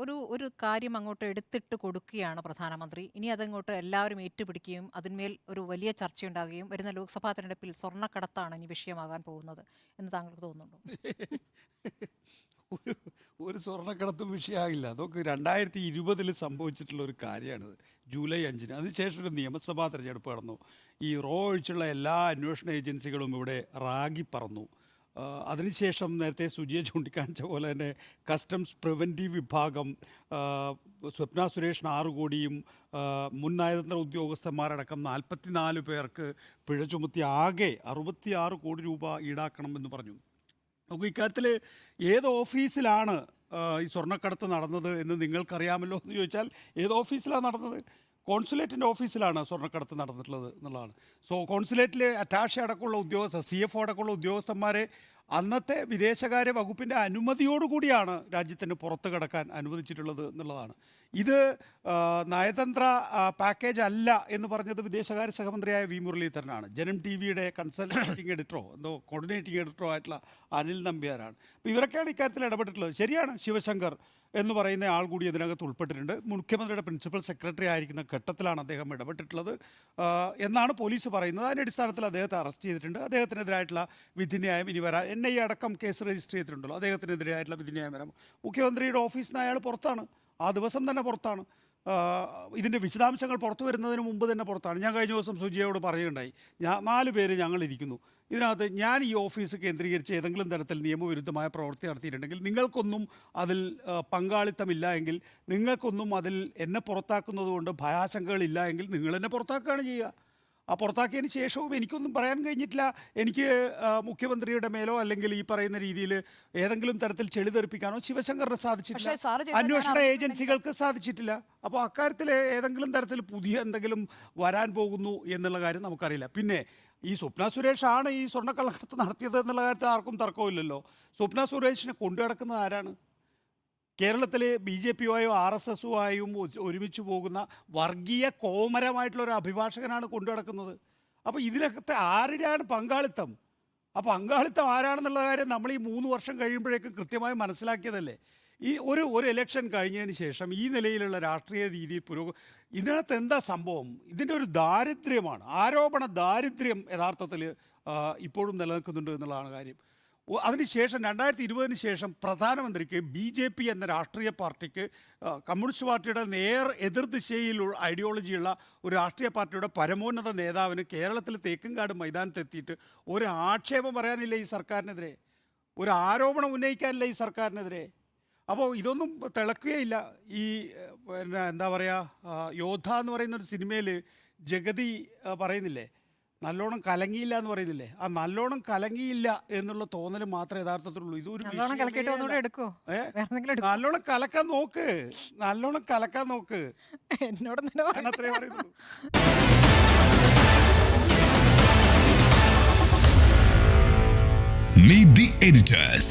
ഒരു കാര്യം അങ്ങോട്ട് എടുത്തിട്ട് കൊടുക്കുകയാണ് പ്രധാനമന്ത്രി. ഇനി അതങ്ങോട്ട് എല്ലാവരും ഏറ്റുപിടിക്കുകയും അതിന്മേൽ ഒരു വലിയ ചർച്ചയുണ്ടാകുകയും വരുന്ന ലോക്സഭാ തെരഞ്ഞെടുപ്പിൽ സ്വർണ്ണക്കടത്താണ് ഇനി വിഷയമാകാൻ പോകുന്നത് എന്ന് താങ്കൾക്ക് തോന്നുന്നുണ്ടോ? ഒരു ഒരു സ്വർണ്ണക്കടത്തും വിഷയമാകില്ല. അതൊക്കെ 2020 സംഭവിച്ചിട്ടുള്ള ഒരു കാര്യമാണിത്. ജൂലൈ 5-ന് അതിനുശേഷം ഒരു നിയമസഭാ തെരഞ്ഞെടുപ്പ് നടന്നു. ഈ റോ ഒഴിച്ചുള്ള എല്ലാ അന്വേഷണ ഏജൻസികളും ഇവിടെ റാഗി പറന്നു. അതിനുശേഷം നേരത്തെ സുജിയെ ചൂണ്ടിക്കാണിച്ച പോലെ തന്നെ കസ്റ്റംസ് പ്രിവൻറ്റീവ് വിഭാഗം സ്വപ്ന സുരേഷിന് 6 കോടിയും മുൻ നയതന്ത്ര ഉദ്യോഗസ്ഥന്മാരടക്കം 44 പേർക്ക് പിഴ ചുമത്തി ആകെ 66 കോടി രൂപ ഈടാക്കണമെന്ന് പറഞ്ഞു. നമുക്ക് ഇക്കാര്യത്തിൽ ഏത് ഓഫീസിലാണ് ഈ സ്വർണ്ണക്കടത്ത് നടന്നത് എന്ന് നിങ്ങൾക്കറിയാമല്ലോ എന്ന് ചോദിച്ചാൽ ഏത് ഓഫീസിലാണ് നടന്നത്? കോൺസുലേറ്റിൻ്റെ ഓഫീസിലാണ് സ്വർണ്ണക്കടത്ത് നടന്നിട്ടുള്ളത് എന്നുള്ളതാണ്. കോൺസുലേറ്റിലെ അറ്റാഷെ അടക്കമുള്ള ഉദ്യോഗസ്ഥർ, CFO അടക്കമുള്ള ഉദ്യോഗസ്ഥന്മാരെ അന്നത്തെ വിദേശകാര്യ വകുപ്പിൻ്റെ അനുമതിയോടുകൂടിയാണ് രാജ്യത്തിന് പുറത്ത് കടക്കാൻ അനുവദിച്ചിട്ടുള്ളത് എന്നുള്ളതാണ്. ഇത് നയതന്ത്ര പാക്കേജ് അല്ല എന്ന് പറഞ്ഞത് വിദേശകാര്യ സഹമന്ത്രിയായ വി മുരളീധരനാണ്. ജനം TV-യുടെ കൺസൾട്ടേറ്റിംഗ് എഡിറ്ററോ കോർഡിനേറ്റിംഗ് എഡിറ്ററോ ആയിട്ടുള്ള അനിൽ നമ്പ്യാരാണ്. അപ്പോൾ ഇവരൊക്കെയാണ് ഇക്കാര്യത്തിൽ ഇടപെട്ടിട്ടുള്ളത്. ശരിയാണ്, ശിവശങ്കർ എന്ന് പറയുന്ന ആൾ കൂടി ഇതിനകത്ത് ഉൾപ്പെട്ടിട്ടുണ്ട്. മുഖ്യമന്ത്രിയുടെ പ്രിൻസിപ്പൽ സെക്രട്ടറി ആയിരിക്കുന്ന ഘട്ടത്തിലാണ് അദ്ദേഹം ഇടപെട്ടിട്ടുള്ളത് എന്നാണ് പോലീസ് പറയുന്നത്. അതിൻ്റെ അടിസ്ഥാനത്തിൽ അദ്ദേഹത്തെ അറസ്റ്റ് ചെയ്തിട്ടുണ്ട്. അദ്ദേഹത്തിനെതിരായിട്ടുള്ള വിധിന്യായം ഇനി വരാൻ NIA അടക്കം കേസ് രജിസ്റ്റർ ചെയ്തിട്ടുണ്ടല്ലോ. അദ്ദേഹത്തിനെതിരായിട്ടുള്ള വിധിന്യായം വരാം. മുഖ്യമന്ത്രിയുടെ ഓഫീസിൽ നിന്ന് അയാൾ പുറത്താണ്, ആ ദിവസം തന്നെ പുറത്താണ്. ഇതിൻ്റെ വിശദാംശങ്ങൾ പുറത്തു വരുന്നതിന് മുമ്പ് തന്നെ പുറത്താണ്. ഞാൻ കഴിഞ്ഞ ദിവസം സുജിയോട് പറയുകയുണ്ടായി, 4 പേര് ഞങ്ങളിരിക്കുന്നു ഇതിനകത്ത്, ഞാൻ ഈ ഓഫീസ് കേന്ദ്രീകരിച്ച് ഏതെങ്കിലും തരത്തിൽ നിയമവിരുദ്ധമായ പ്രവൃത്തി നടത്തിയിട്ടുണ്ടെങ്കിൽ നിങ്ങൾക്കൊന്നും അതിൽ പങ്കാളിത്തമില്ല എങ്കിൽ, നിങ്ങൾക്കൊന്നും അതിൽ എന്നെ പുറത്താക്കുന്നത് കൊണ്ട് ഭയാശങ്കകളില്ല എങ്കിൽ നിങ്ങൾ എന്നെ പുറത്താക്കുകയാണ് ചെയ്യുക. ആ പുറത്താക്കിയതിന് ശേഷവും എനിക്കൊന്നും പറയാൻ കഴിഞ്ഞിട്ടില്ല. എനിക്ക് മുഖ്യമന്ത്രിയുടെ മേലോ അല്ലെങ്കിൽ ഈ പറയുന്ന രീതിയിൽ ഏതെങ്കിലും തരത്തിൽ ചെളി തെറിപ്പിക്കാനോ ശിവശങ്കറിന് സാധിച്ചിട്ടില്ല, അന്വേഷണ ഏജൻസികൾക്ക് സാധിച്ചിട്ടില്ല. അപ്പോൾ അക്കാര്യത്തിൽ ഏതെങ്കിലും തരത്തിൽ പുതിയ എന്തെങ്കിലും വരാൻ പോകുന്നു എന്നുള്ള കാര്യം നമുക്കറിയില്ല. പിന്നെ ഈ സ്വപ്ന സുരേഷാണ് ഈ സ്വർണ്ണക്കള്ളക്കടത്ത് നടത്തിയത് എന്നുള്ള കാര്യത്തിൽ ആർക്കും തർക്കമില്ലല്ലോ. സ്വപ്ന സുരേഷിനെ കൊണ്ടു നടക്കുന്നത് ആരാണ്? കേരളത്തിലെ BJP-യുമായും RSS-ഉമായും ഒരുമിച്ച് പോകുന്ന വർഗീയ കോമരമായിട്ടുള്ളൊരു അഭിഭാഷകനാണ് കൊണ്ടു നടക്കുന്നത്. അപ്പോൾ ഇതിനകത്ത് ആരുടെയാണ് പങ്കാളിത്തം? ആ പങ്കാളിത്തം ആരാണെന്നുള്ള കാര്യം നമ്മൾ ഈ 3 വർഷം കഴിയുമ്പോഴേക്കും കൃത്യമായി മനസ്സിലാക്കിയതല്ലേ. ഈ ഒരു ഇലക്ഷൻ കഴിഞ്ഞതിന് ശേഷം ഈ നിലയിലുള്ള രാഷ്ട്രീയ രീതിയിൽ ഇതിനകത്ത് എന്താ സംഭവം? ഇതിൻ്റെ ഒരു ദാരിദ്ര്യമാണ്, ആരോപണ ദാരിദ്ര്യം യഥാർത്ഥത്തിൽ ഇപ്പോഴും നിലനിൽക്കുന്നുണ്ട് എന്നുള്ളതാണ് കാര്യം. അതിനുശേഷം 2020-ന് ശേഷം പ്രധാനമന്ത്രിക്ക് BJP എന്ന രാഷ്ട്രീയ പാർട്ടിക്ക്, കമ്മ്യൂണിസ്റ്റ് പാർട്ടിയുടെ എതിർദിശയിലുള്ള ഐഡിയോളജിയുള്ള ഒരു രാഷ്ട്രീയ പാർട്ടിയുടെ പരമോന്നത നേതാവിന് കേരളത്തിൽ തേക്കുംകാട് മൈതാനത്തെത്തിയിട്ട് ഒരു ആക്ഷേപം പറയാനില്ല ഈ സർക്കാരിനെതിരെ, ഒരു ആരോപണം ഉന്നയിക്കാനില്ല ഈ സർക്കാരിനെതിരെ. അപ്പോൾ ഇതൊന്നും തിളക്കുകയില്ല. ഈ പിന്നെ എന്താ പറയുക, യോദ്ധ എന്ന് പറയുന്നൊരു സിനിമയിൽ ജഗതി പറയുന്നില്ലേ, നല്ലോണം കലങ്ങിയില്ല എന്ന് പറയുന്നില്ലേ, ആ നല്ലോണം കലങ്ങിയില്ല എന്നുള്ള തോന്നൽ മാത്രമേ യഥാർത്ഥത്തിലുള്ളൂ. ഇതൊരു നല്ലോണം കലക്കാൻ നോക്ക്, നല്ലോണം കലക്കാൻ നോക്ക്, എന്നോട് അത്രേ പറയുന്നുള്ളൂ. Meet the editors.